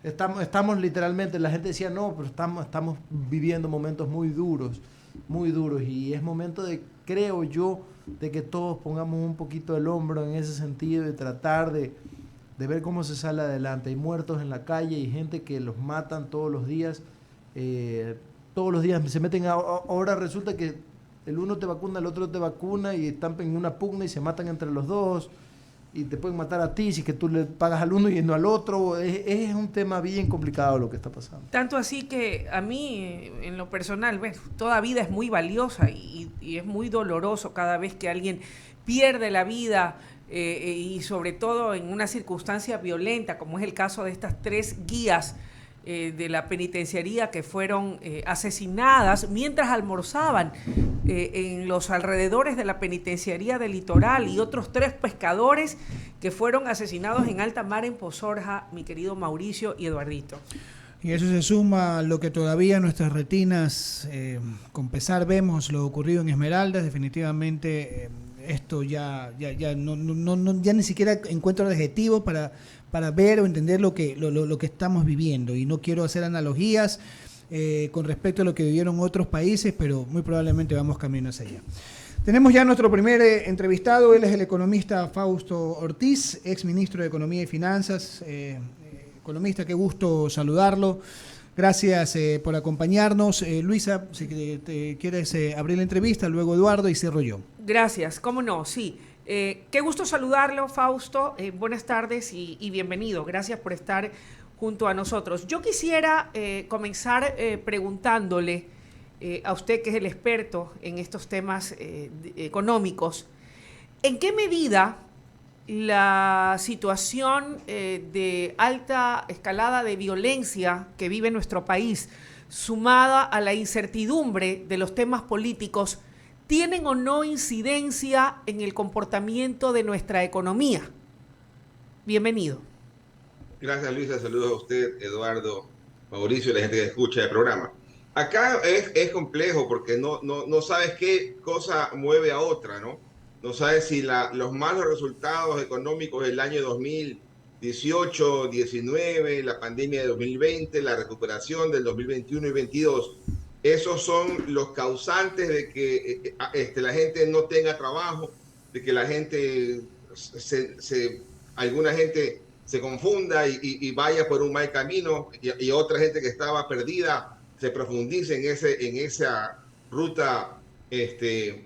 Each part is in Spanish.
Estamos literalmente, la gente decía, no, pero estamos viviendo momentos muy duros, y es momento de, creo yo, de que todos pongamos un poquito el hombro en ese sentido, de tratar de ver cómo se sale adelante. Hay muertos en la calle, hay gente que los matan todos los días se meten ahora resulta que el uno te vacuna, el otro te vacuna, y están en una pugna y se matan entre los dos, y te pueden matar a ti si que tú le pagas al uno y no al otro. Es un tema bien complicado lo que está pasando. Tanto así que a mí, en lo personal, bueno, toda vida es muy valiosa y es muy doloroso cada vez que alguien pierde la vida, y sobre todo en una circunstancia violenta, como es el caso de estas 3 guías de la penitenciaría que fueron asesinadas mientras almorzaban en los alrededores de la penitenciaría del Litoral, y otros 3 pescadores que fueron asesinados en alta mar en Pozorja, mi querido Mauricio y Eduardito. Y eso se suma a lo que todavía nuestras retinas, con pesar, vemos lo ocurrido en Esmeraldas. Definitivamente esto ya ni siquiera encuentro adjetivos para ver o entender lo que estamos viviendo. Y no quiero hacer analogías con respecto a lo que vivieron otros países, pero muy probablemente vamos camino hacia allá. Tenemos ya nuestro primer entrevistado. Él es el economista Fausto Ortiz, ex ministro de Economía y Finanzas. Economista, qué gusto saludarlo. Gracias por acompañarnos. Luisa, si te quieres abrir la entrevista, luego Eduardo y cierro yo. Gracias, cómo no, sí. Qué gusto saludarlo, Fausto. Buenas tardes y bienvenido. Gracias por estar junto a nosotros. Yo quisiera comenzar preguntándole a usted, que es el experto en estos temas económicos, ¿en qué medida la situación de alta escalada de violencia que vive nuestro país, sumada a la incertidumbre de los temas políticos, tienen o no incidencia en el comportamiento de nuestra economía? Bienvenido. Gracias, Luisa. Saludos a usted, Eduardo, Mauricio y la gente que escucha el programa. Acá es complejo porque no sabes qué cosa mueve a otra, ¿no? No sabes si los malos resultados económicos del año 2018, 19, la pandemia de 2020, la recuperación del 2021 y 2022, esos son los causantes de que la gente no tenga trabajo, de que la gente, alguna gente se confunda y vaya por un mal camino, y otra gente que estaba perdida se profundice en esa ruta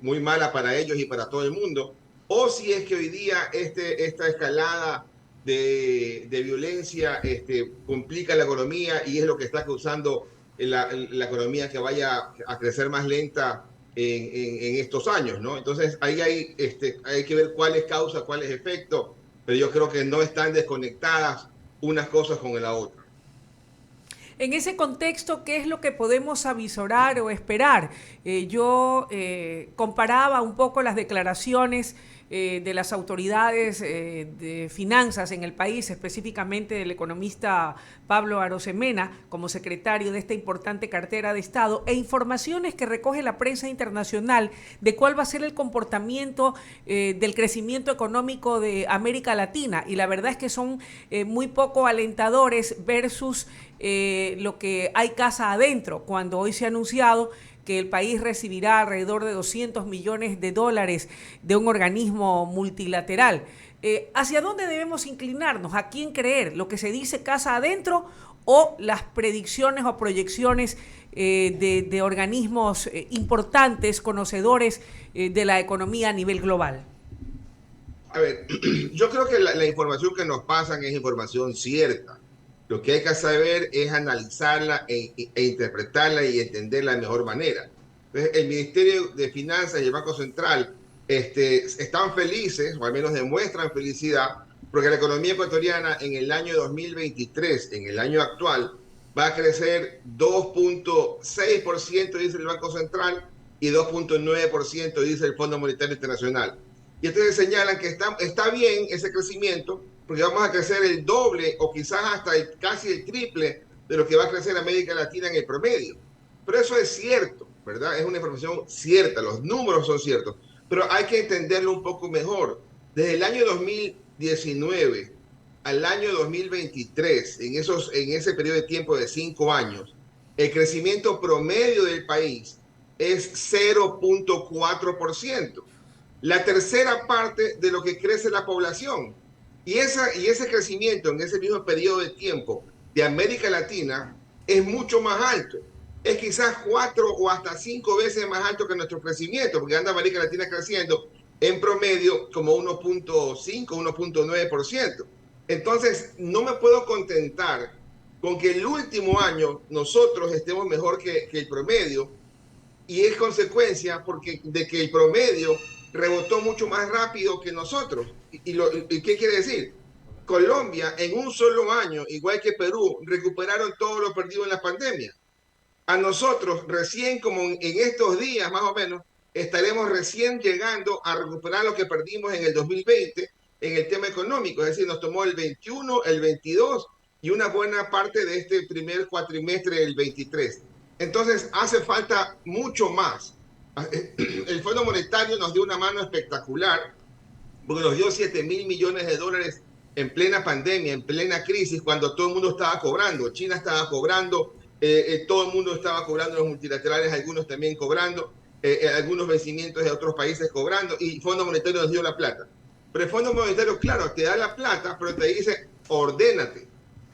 muy mala para ellos y para todo el mundo. O si es que hoy día esta escalada de violencia complica la economía y es lo que está causando la economía que vaya a crecer más lenta en estos años, ¿no? Entonces ahí hay que ver cuál es causa, cuál es efecto, pero yo creo que no están desconectadas unas cosas con la otra. En ese contexto, ¿qué es lo que podemos avisorar o esperar? Yo comparaba un poco las declaraciones de las autoridades de finanzas en el país, específicamente del economista Pablo Arosemena, como secretario de esta importante cartera de Estado, e informaciones que recoge la prensa internacional de cuál va a ser el comportamiento del crecimiento económico de América Latina. Y la verdad es que son muy poco alentadores versus lo que hay casa adentro, cuando hoy se ha anunciado que el país recibirá alrededor de $200 millones de un organismo multilateral. ¿Hacia dónde debemos inclinarnos? ¿A quién creer? ¿Lo que se dice casa adentro o las predicciones o proyecciones de organismos importantes, conocedores de la economía a nivel global? A ver, yo creo que la información que nos pasan es información cierta. Lo que hay que saber es analizarla e interpretarla y entenderla de mejor manera. Entonces, el Ministerio de Finanzas y el Banco Central están felices, o al menos demuestran felicidad, porque la economía ecuatoriana en el año 2023, en el año actual, va a crecer 2.6%, dice el Banco Central, y 2.9%, dice el Fondo Monetario Internacional. Y entonces señalan que está bien ese crecimiento, porque vamos a crecer el doble o quizás hasta casi el triple de lo que va a crecer América Latina en el promedio. Pero eso es cierto, ¿verdad? Es una información cierta, los números son ciertos, pero hay que entenderlo un poco mejor. Desde el año 2019 al año 2023, en ese periodo de tiempo de 5 años, el crecimiento promedio del país es 0.4%, la tercera parte de lo que crece la población. Y ese crecimiento en ese mismo periodo de tiempo de América Latina es mucho más alto. Es quizás 4 o hasta 5 veces más alto que nuestro crecimiento, porque anda América Latina creciendo en promedio como 1.5, 1.9%. Entonces, no me puedo contentar con que el último año nosotros estemos mejor que el promedio, y es consecuencia de que el promedio rebotó mucho más rápido que nosotros. ¿Y qué quiere decir? Colombia en un solo año, igual que Perú, recuperaron todo lo perdido en la pandemia. A nosotros recién, como en estos días más o menos, estaremos recién llegando a recuperar lo que perdimos en el 2020 en el tema económico. Es decir, nos tomó el 21, el 22 y una buena parte de este primer cuatrimestre del 23. Entonces, hace falta mucho más. El Fondo Monetario nos dio una mano espectacular, porque nos dio 7.000 millones de dólares en plena pandemia, en plena crisis, cuando todo el mundo estaba cobrando. China estaba cobrando, todo el mundo estaba cobrando, los multilaterales, algunos también cobrando, algunos vencimientos de otros países cobrando, y el Fondo Monetario nos dio la plata. Pero el Fondo Monetario, claro, te da la plata, pero te dice, ordénate.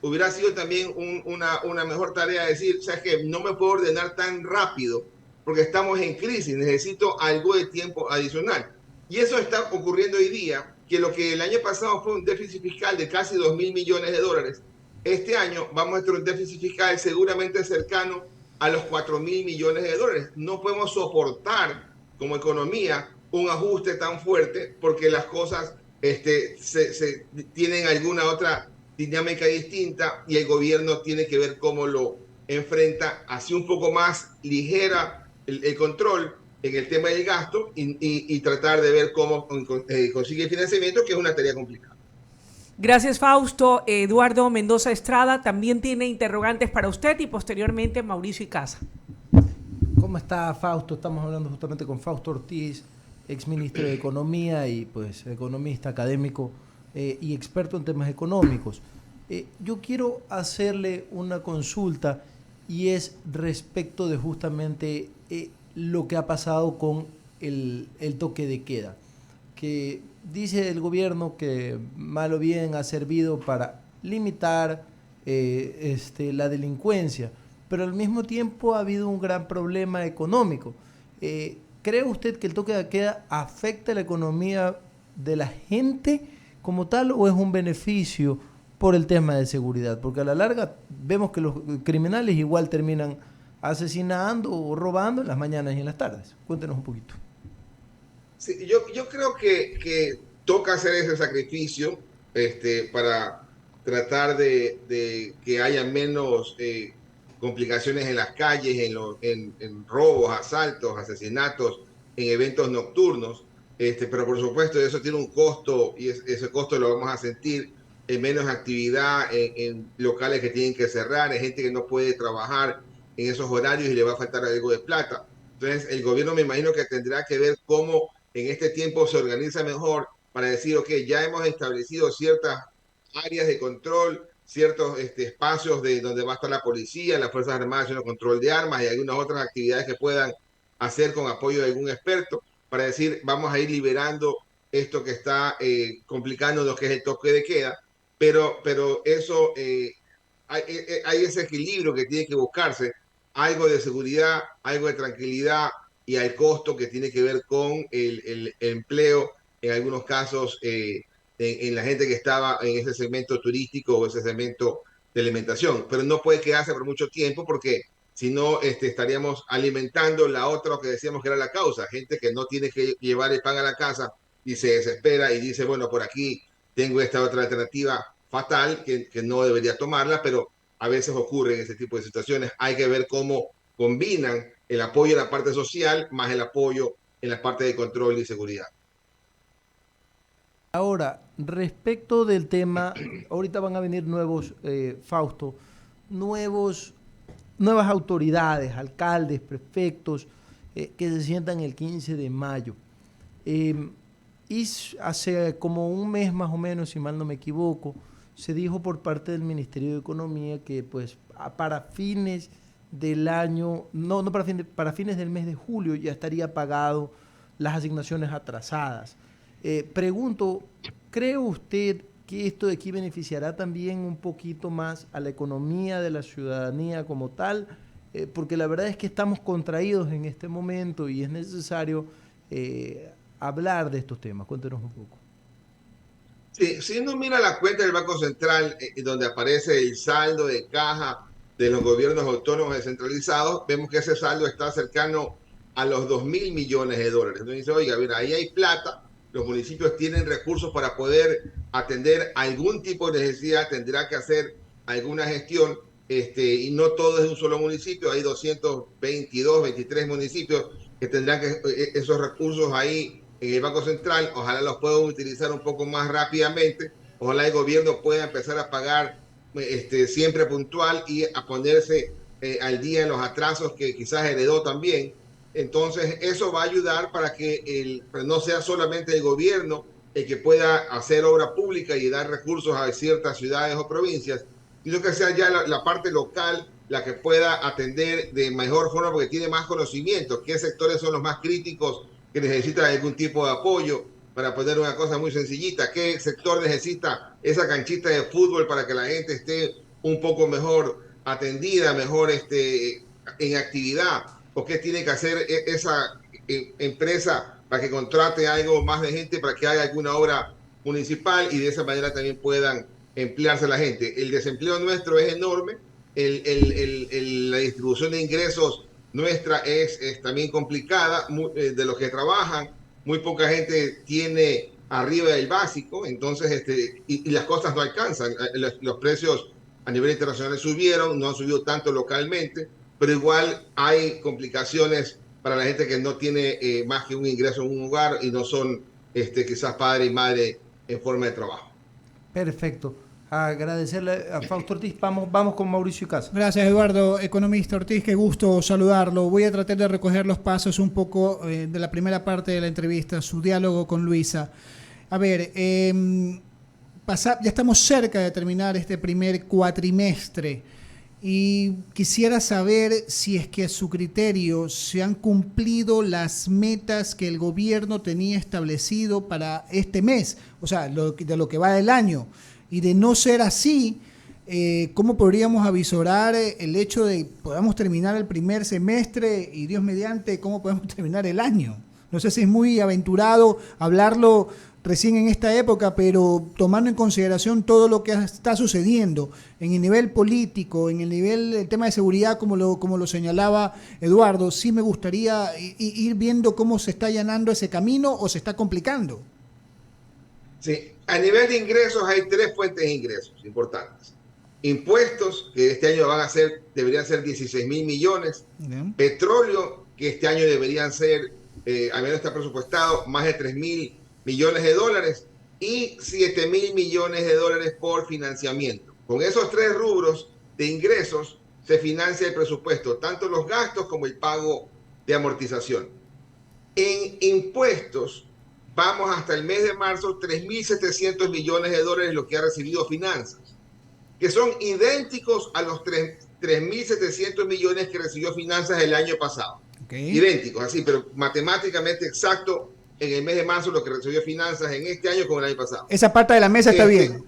Hubiera sido también una mejor tarea decir, o sea, que no me puedo ordenar tan rápido porque estamos en crisis, necesito algo de tiempo adicional. Y eso está ocurriendo hoy día, que lo que el año pasado fue un déficit fiscal de casi 2.000 millones de dólares, este año vamos a tener un déficit fiscal seguramente cercano a los 4.000 millones de dólares. No podemos soportar como economía un ajuste tan fuerte porque las cosas se tienen alguna otra dinámica distinta y el gobierno tiene que ver cómo lo enfrenta, así un poco más ligera el control en el tema del gasto y tratar de ver cómo consigue financiamiento, que es una tarea complicada. Gracias, Fausto. Eduardo Mendoza Estrada también tiene interrogantes para usted y posteriormente Mauricio Icaza. ¿Cómo está, Fausto? Estamos hablando justamente con Fausto Ortiz, exministro de Economía y pues economista académico y experto en temas económicos. Yo quiero hacerle una consulta y es respecto de justamente lo que ha pasado con el toque de queda, que dice el gobierno que mal o bien ha servido para limitar la delincuencia, pero al mismo tiempo ha habido un gran problema económico. ¿Cree usted que el toque de queda afecta la economía de la gente como tal o es un beneficio por el tema de seguridad? Porque a la larga vemos que los criminales igual terminan asesinando o robando en las mañanas y en las tardes. Cuéntenos un poquito. Sí, yo creo que toca hacer ese sacrificio para tratar de que haya menos complicaciones en las calles, en robos, asaltos, asesinatos, en eventos nocturnos. Pero por supuesto eso tiene un costo y ese costo lo vamos a sentir en menos actividad, en locales que tienen que cerrar, en gente que no puede trabajar en esos horarios y le va a faltar algo de plata. Entonces el gobierno me imagino que tendrá que ver cómo en este tiempo se organiza mejor para decir, ok, ya hemos establecido ciertas áreas de control, ciertos espacios donde va a estar la policía, las Fuerzas Armadas haciendo control de armas y algunas otras actividades que puedan hacer con apoyo de algún experto para decir, vamos a ir liberando esto que está complicando lo que es el toque de queda, pero eso, hay ese equilibrio que tiene que buscarse, algo de seguridad, algo de tranquilidad y al costo que tiene que ver con el empleo, en algunos casos, en la gente que estaba en ese segmento turístico o ese segmento de alimentación. Pero no puede quedarse por mucho tiempo porque si no estaríamos alimentando la otra que decíamos que era la causa, gente que no tiene que llevar el pan a la casa y se desespera y dice, bueno, por aquí tengo esta otra alternativa fatal que no debería tomarla, pero a veces ocurre en ese tipo de situaciones. Hay que ver cómo combinan el apoyo en la parte social más el apoyo en la parte de control y seguridad. Ahora, respecto del tema, ahorita van a venir nuevos, Fausto, nuevas autoridades, alcaldes, prefectos, que se sientan el 15 de mayo. Y hace como un mes más o menos, si mal no me equivoco, se dijo por parte del Ministerio de Economía que pues para fines del año, para fines del mes de julio ya estaría pagado las asignaciones atrasadas. Pregunto, ¿cree usted que esto de aquí beneficiará también un poquito más a la economía de la ciudadanía como tal? Porque la verdad es que estamos contraídos en este momento y es necesario hablar de estos temas. Cuéntenos un poco. Sí, si uno mira la cuenta del Banco Central, donde aparece el saldo de caja de los gobiernos autónomos descentralizados, vemos que ese saldo está cercano a los 2.000 millones de dólares. Entonces dice, oiga, mira, ahí hay plata, los municipios tienen recursos para poder atender algún tipo de necesidad, tendrá que hacer alguna gestión, y no todo es de un solo municipio, hay 222, 23 municipios que tendrán esos recursos ahí en el Banco Central. Ojalá los puedan utilizar un poco más rápidamente, ojalá el gobierno pueda empezar a pagar siempre puntual y a ponerse al día en los atrasos que quizás heredó también. Entonces eso va a ayudar para que no sea solamente el gobierno el que pueda hacer obra pública y dar recursos a ciertas ciudades o provincias, sino que sea ya la parte local la que pueda atender de mejor forma porque tiene más conocimiento, qué sectores son los más críticos que necesitan algún tipo de apoyo. Para poner una cosa muy sencillita, ¿qué sector necesita esa canchita de fútbol para que la gente esté un poco mejor atendida, mejor en actividad? ¿O qué tiene que hacer esa empresa para que contrate algo más de gente, para que haga alguna obra municipal y de esa manera también puedan emplearse la gente? El desempleo nuestro es enorme, la distribución de ingresos nuestra es también complicada, de los que trabajan, muy poca gente tiene arriba del básico, entonces y las cosas no alcanzan, los precios a nivel internacional subieron, no han subido tanto localmente, pero igual hay complicaciones para la gente que no tiene más que un ingreso en un hogar y no son quizás padre y madre en forma de trabajo. Perfecto. Agradecerle a Fausto Ortiz. Vamos con Mauricio Casa. Gracias, Eduardo. Economista Ortiz, qué gusto saludarlo. Voy a tratar de recoger los pasos un poco de la primera parte de la entrevista, su diálogo con Luisa. A ver, ya estamos cerca de terminar este primer cuatrimestre y quisiera saber si es que a su criterio se han cumplido las metas que el gobierno tenía establecido para este mes, o sea, de lo que va del año. Y de no ser así, ¿cómo podríamos avisorar el hecho de que podamos terminar el primer semestre y Dios mediante, cómo podemos terminar el año? No sé si es muy aventurado hablarlo recién en esta época, pero tomando en consideración todo lo que está sucediendo en el nivel político, en el tema de seguridad, como lo señalaba Eduardo, sí me gustaría ir viendo cómo se está allanando ese camino o se está complicando. Sí, a nivel de ingresos hay tres fuentes de ingresos importantes. Impuestos, que este año deberían ser 16.000 millones. Bien. Petróleo, que este año deberían ser, al menos está presupuestado, más de 3.000 millones de dólares y 7.000 millones de dólares por financiamiento. Con esos tres rubros de ingresos se financia el presupuesto, tanto los gastos como el pago de amortización. En impuestos, vamos hasta el mes de marzo, 3.700 millones de dólares lo que ha recibido Finanzas, que son idénticos a los 3.700 millones que recibió Finanzas el año pasado. Okay. Idénticos, así, pero matemáticamente exacto en el mes de marzo lo que recibió Finanzas en este año como el año pasado. Esa parte de la mesa está bien.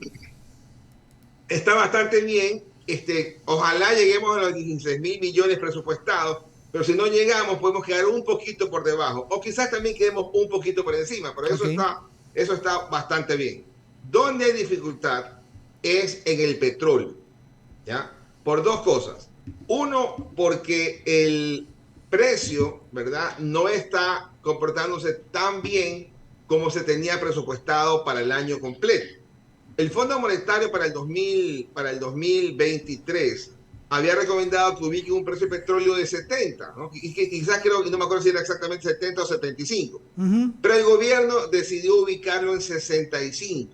Está bastante bien. Ojalá lleguemos a los 16.000 millones presupuestados, pero si no llegamos podemos quedar un poquito por debajo o quizás también quedemos un poquito por encima, pero eso está bastante bien. Donde hay dificultad es en el petróleo, ¿ya? Por dos cosas. Uno, porque el precio, ¿verdad?, no está comportándose tan bien como se tenía presupuestado para el año completo. El Fondo Monetario para el 2023 había recomendado que ubique un precio de petróleo de 70, ¿no? Y que quizás no me acuerdo si era exactamente 70 o 75, pero el gobierno decidió ubicarlo en 65,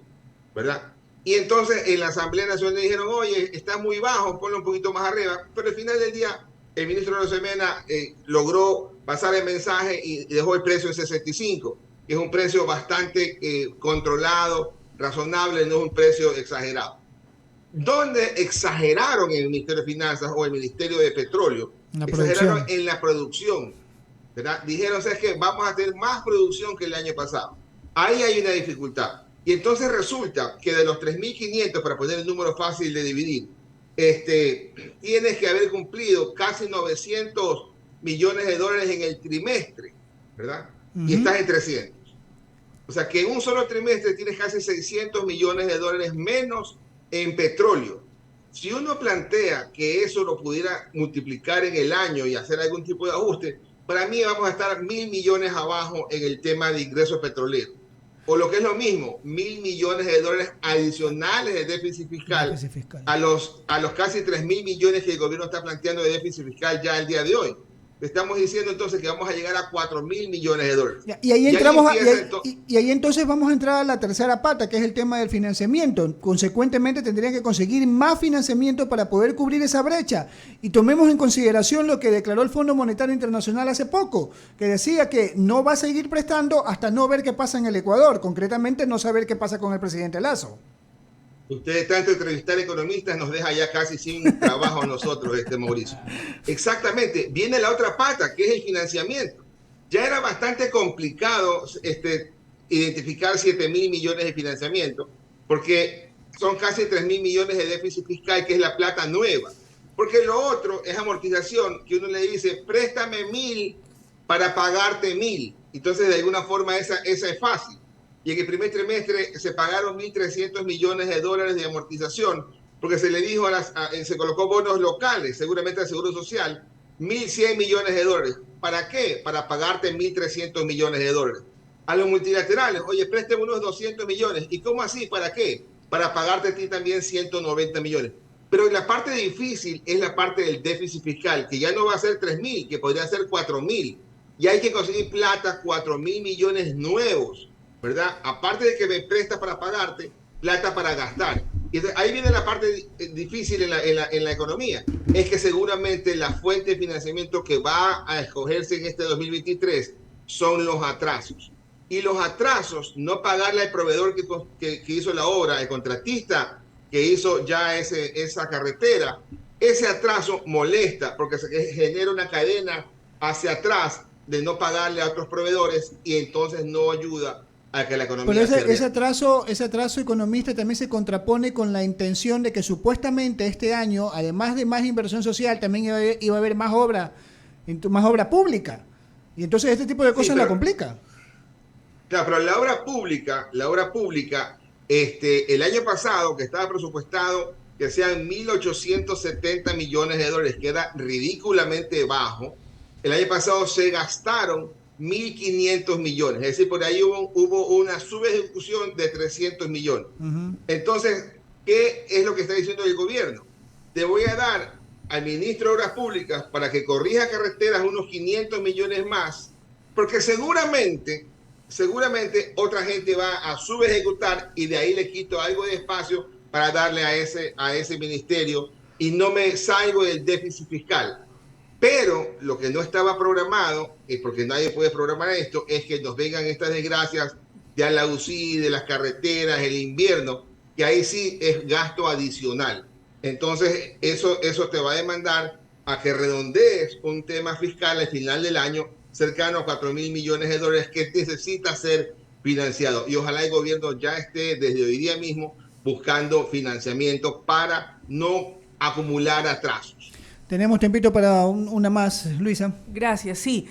¿verdad? Y entonces en la Asamblea Nacional dijeron, oye, está muy bajo, ponlo un poquito más arriba, pero al final del día el ministro Arosemena logró pasar el mensaje y dejó el precio en 65, que es un precio bastante controlado, razonable, no es un precio exagerado. ¿Dónde exageraron en el Ministerio de Finanzas o el Ministerio de Petróleo? Exageraron en la producción, ¿verdad? Dijeron, ¿sabes qué? Vamos a tener más producción que el año pasado. Ahí hay una dificultad. Y entonces resulta que de los 3.500, para poner el número fácil de dividir, tienes que haber cumplido casi 900 millones de dólares en el trimestre, ¿verdad? Y estás en 300. O sea que en un solo trimestre tienes casi 600 millones de dólares menos en petróleo. Si uno plantea que eso lo pudiera multiplicar en el año y hacer algún tipo de ajuste, para mí vamos a estar 1.000 millones abajo en el tema de ingresos petroleros. O lo que es lo mismo, 1.000 millones de dólares adicionales de déficit fiscal, a los casi 3.000 millones que el gobierno está planteando de déficit fiscal ya el día de hoy. Estamos diciendo entonces que vamos a llegar a 4.000 millones de dólares. Y ahí entramos y ahí entonces vamos a entrar a la tercera pata, que es el tema del financiamiento. Consecuentemente tendrían que conseguir más financiamiento para poder cubrir esa brecha. Y tomemos en consideración lo que declaró el Fondo Monetario Internacional hace poco, que decía que no va a seguir prestando hasta no ver qué pasa en el Ecuador, concretamente no saber qué pasa con el presidente Lazo. Ustedes tanto entrevistar economistas nos deja ya casi sin trabajo a nosotros, Mauricio. Exactamente. Viene la otra pata, que es el financiamiento. Ya era bastante complicado identificar 7.000 millones de financiamiento, porque son casi 3.000 millones de déficit fiscal, que es la plata nueva. Porque lo otro es amortización, que uno le dice, préstame 1.000 para pagarte 1.000. Entonces, de alguna forma, esa es fácil. Y en el primer trimestre se pagaron 1.300 millones de dólares de amortización, porque se le dijo se colocó bonos locales, seguramente al Seguro Social, 1.100 millones de dólares. ¿Para qué? Para pagarte 1.300 millones de dólares. A los multilaterales, oye, préstame unos 200 millones. ¿Y cómo así? ¿Para qué? Para pagarte a ti también 190 millones. Pero la parte difícil es la parte del déficit fiscal, que ya no va a ser 3.000, que podría ser 4.000. Y hay que conseguir plata, 4.000 millones nuevos, ¿verdad? Aparte de que me prestas para pagarte, plata para gastar. Y ahí viene la parte difícil en la economía. Es que seguramente la fuente de financiamiento que va a escogerse en este 2023 son los atrasos. Y los atrasos, no pagarle al proveedor que hizo la obra, el contratista que hizo ya esa carretera, ese atraso molesta porque se genera una cadena hacia atrás de no pagarle a otros proveedores y entonces no ayuda a que la economía. Pero ese atraso economista también se contrapone con la intención de que supuestamente este año, además de más inversión social, también iba a haber más obra pública. Y entonces este tipo de cosas la complica. Claro, pero la obra pública, el año pasado, que estaba presupuestado que sean 1.870 millones de dólares, que era ridículamente bajo, el año pasado se gastaron 1.500 millones, es decir, por ahí hubo una subejecución de 300 millones. Entonces, ¿qué es lo que está diciendo el gobierno? Te voy a dar al ministro de Obras Públicas para que corrija carreteras unos 500 millones más, porque seguramente otra gente va a subejecutar y de ahí le quito algo de espacio para darle a ese ministerio y no me salgo del déficit fiscal. Pero lo que no estaba programado, porque nadie puede programar esto, es que nos vengan estas desgracias de la UCI, de las carreteras, el invierno, que ahí sí es gasto adicional. Entonces, eso te va a demandar a que redondees un tema fiscal al final del año cercano a 4.000 millones de dólares que necesita ser financiado. Y ojalá el gobierno ya esté desde hoy día mismo buscando financiamiento para no acumular atrasos. Tenemos tiempito para una más, Luisa. Gracias, sí.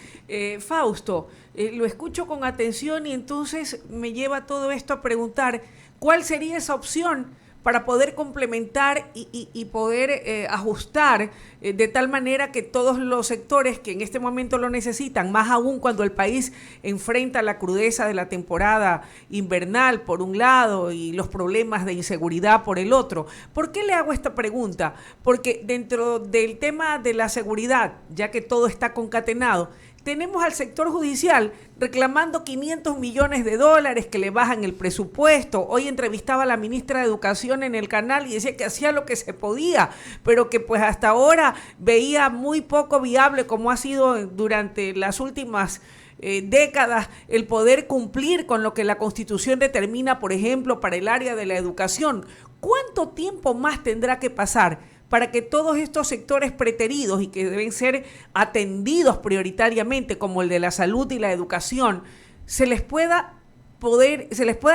Fausto, lo escucho con atención y entonces me lleva todo esto a preguntar cuál sería esa opción para poder complementar y poder ajustar de tal manera que todos los sectores que en este momento lo necesitan, más aún cuando el país enfrenta la crudeza de la temporada invernal por un lado y los problemas de inseguridad por el otro. ¿Por qué le hago esta pregunta? Porque dentro del tema de la seguridad, ya que todo está concatenado, tenemos al sector judicial reclamando 500 millones de dólares que le bajan el presupuesto. Hoy entrevistaba a la ministra de Educación en el canal y decía que hacía lo que se podía, pero que pues hasta ahora veía muy poco viable, como ha sido durante las últimas décadas, el poder cumplir con lo que la Constitución determina, por ejemplo, para el área de la educación. ¿Cuánto tiempo más tendrá que pasar para que todos estos sectores preteridos y que deben ser atendidos prioritariamente, como el de la salud y la educación, se les pueda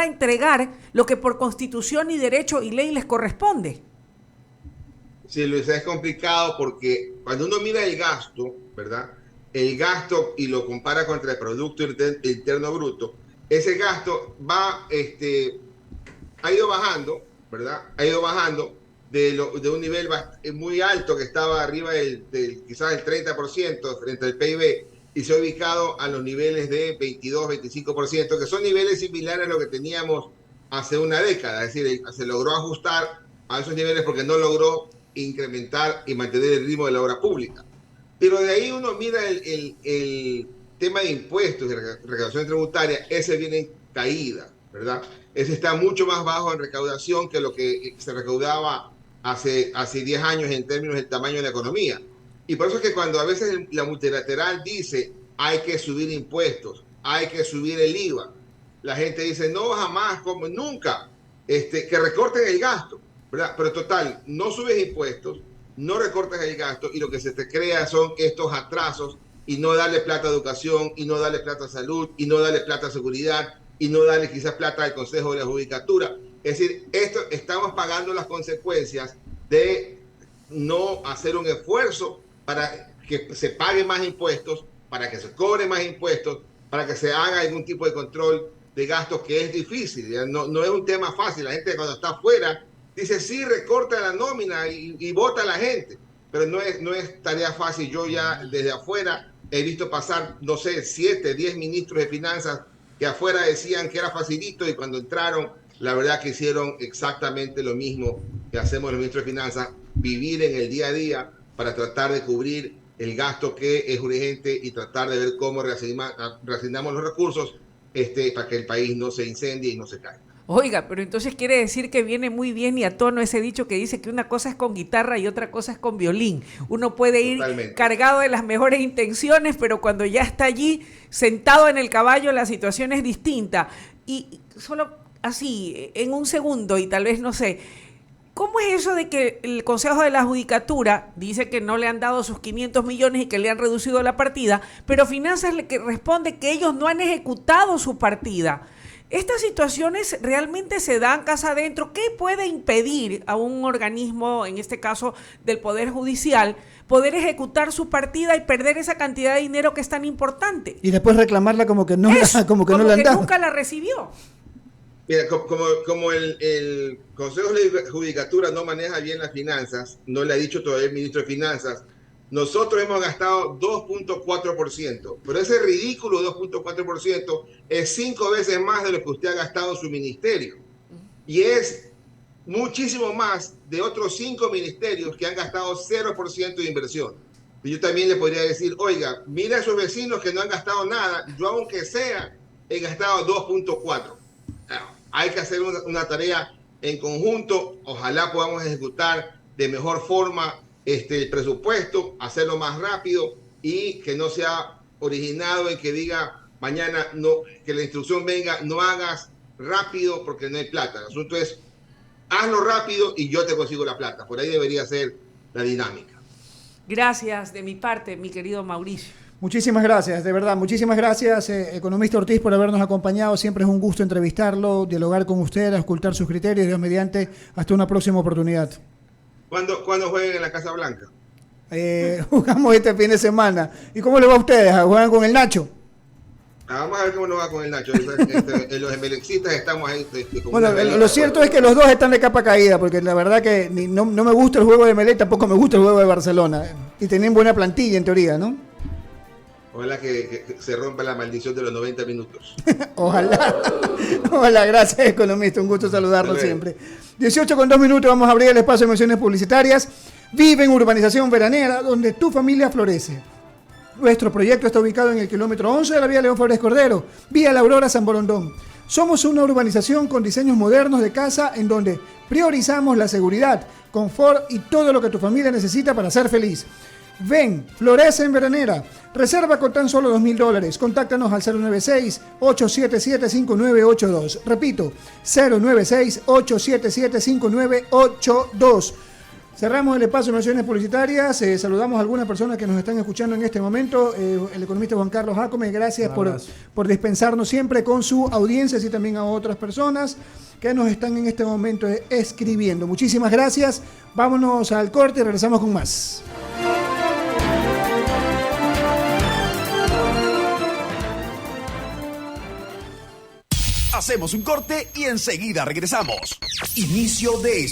entregar lo que por constitución y derecho y ley les corresponde? Sí, Luis, es complicado porque cuando uno mira el gasto, ¿verdad? El gasto y lo compara contra el Producto Interno Bruto, ese gasto ha ido bajando, ¿verdad? Ha ido bajando de un nivel muy alto que estaba arriba quizás el 30% frente al PIB, y se ha ubicado a los niveles de 22-25%, que son niveles similares a lo que teníamos hace una década. Es decir, se logró ajustar a esos niveles porque no logró incrementar y mantener el ritmo de la obra pública. Pero de ahí uno mira el tema de impuestos, de recaudación tributaria, ese viene en caída, ¿verdad? Ese está mucho más bajo en recaudación que lo que se recaudaba hace 10 años en términos del tamaño de la economía. Y por eso es que cuando a veces la multilateral dice hay que subir impuestos, hay que subir el IVA, la gente dice no, jamás, como nunca, que recorten el gasto, ¿verdad? Pero total, no subes impuestos, no recortas el gasto y lo que se te crea son estos atrasos y no darle plata a educación, y no darle plata a salud, y no darle plata a seguridad, y no darle quizás plata al Consejo de la Judicatura. Es decir, estamos pagando las consecuencias de no hacer un esfuerzo para que se pague más impuestos, para que se cobre más impuestos, para que se haga algún tipo de control de gastos, que es difícil. No es un tema fácil. La gente cuando está afuera dice, sí, recorta la nómina y vota a la gente, pero no es tarea fácil. Yo ya desde afuera he visto pasar, no sé, 7, 10 ministros de finanzas que afuera decían que era facilito, y cuando entraron, la verdad que hicieron exactamente lo mismo que hacemos los ministros de finanzas, vivir en el día a día para tratar de cubrir el gasto que es urgente y tratar de ver cómo reasignamos los recursos para que el país no se incendie y no se caiga. Oiga, pero entonces quiere decir que viene muy bien y a tono ese dicho que dice que una cosa es con guitarra y otra cosa es con violín. Uno puede ir cargado de las mejores intenciones, pero cuando ya está allí sentado en el caballo la situación es distinta. Y solo así, en un segundo, y tal vez no sé, ¿cómo es eso de que el Consejo de la Judicatura dice que no le han dado sus 500 millones y que le han reducido la partida, pero Finanzas le responde que ellos no han ejecutado su partida? ¿Estas situaciones realmente se dan casa adentro? ¿Qué puede impedir a un organismo, en este caso del Poder Judicial, poder ejecutar su partida y perder esa cantidad de dinero que es tan importante? Y después reclamarla como que no le han dado. Nunca la recibió. Mira, como el Consejo de Judicatura no maneja bien las finanzas, no le ha dicho todavía el ministro de Finanzas, nosotros hemos gastado 2.4%, pero ese ridículo 2.4% es 5 veces más de lo que usted ha gastado en su ministerio. Y es muchísimo más de otros 5 ministerios que han gastado 0% de inversión. Y yo también le podría decir, oiga, mira a esos vecinos que no han gastado nada, yo aunque sea he gastado 2.4%. Hay que hacer una tarea en conjunto, ojalá podamos ejecutar de mejor forma el presupuesto, hacerlo más rápido y que no sea originado en que diga mañana, no, que la instrucción venga, no hagas rápido porque no hay plata. El asunto es, hazlo rápido y yo te consigo la plata. Por ahí debería ser la dinámica. Gracias de mi parte, mi querido Mauricio. Muchísimas gracias, de verdad, muchísimas gracias, economista Ortiz, por habernos acompañado. Siempre es un gusto entrevistarlo, dialogar con usted, auscultar sus criterios. Dios mediante, hasta una próxima oportunidad. ¿Cuándo jueguen en la Casa Blanca? Jugamos este fin de semana. ¿Y cómo le va a ustedes? ¿Juegan con el Nacho? Vamos a ver cómo nos va con el Nacho. Los emelexistas estamos ahí. Bueno, lo cierto es que los dos están de capa caída, porque la verdad que no me gusta el juego de Emelec, tampoco me gusta el juego de Barcelona. Y tienen buena plantilla en teoría, ¿no? Ojalá que se rompa la maldición de los 90 minutos. Ojalá. Hola, gracias, economista. Un gusto saludarlo siempre. 18:02, vamos a abrir el espacio de menciones publicitarias. Vive en Urbanización Veranera, donde tu familia florece. Nuestro proyecto está ubicado en el kilómetro 11 de la vía León Flores Cordero, vía La Aurora San Borondón. Somos una urbanización con diseños modernos de casa en donde priorizamos la seguridad, confort y todo lo que tu familia necesita para ser feliz. Ven, florece en Veranera. Reserva con tan solo $2,000. Contáctanos al 096-877-5982. Repito, 096-877-5982. Cerramos el espacio de menciones publicitarias. Saludamos a algunas personas que nos están escuchando en este momento. El economista Juan Carlos Jácome, gracias por dispensarnos siempre con su audiencia, y también a otras personas que nos están en este momento escribiendo. Muchísimas gracias. Vámonos al corte y regresamos con más. Hacemos un corte y enseguida regresamos. Inicio de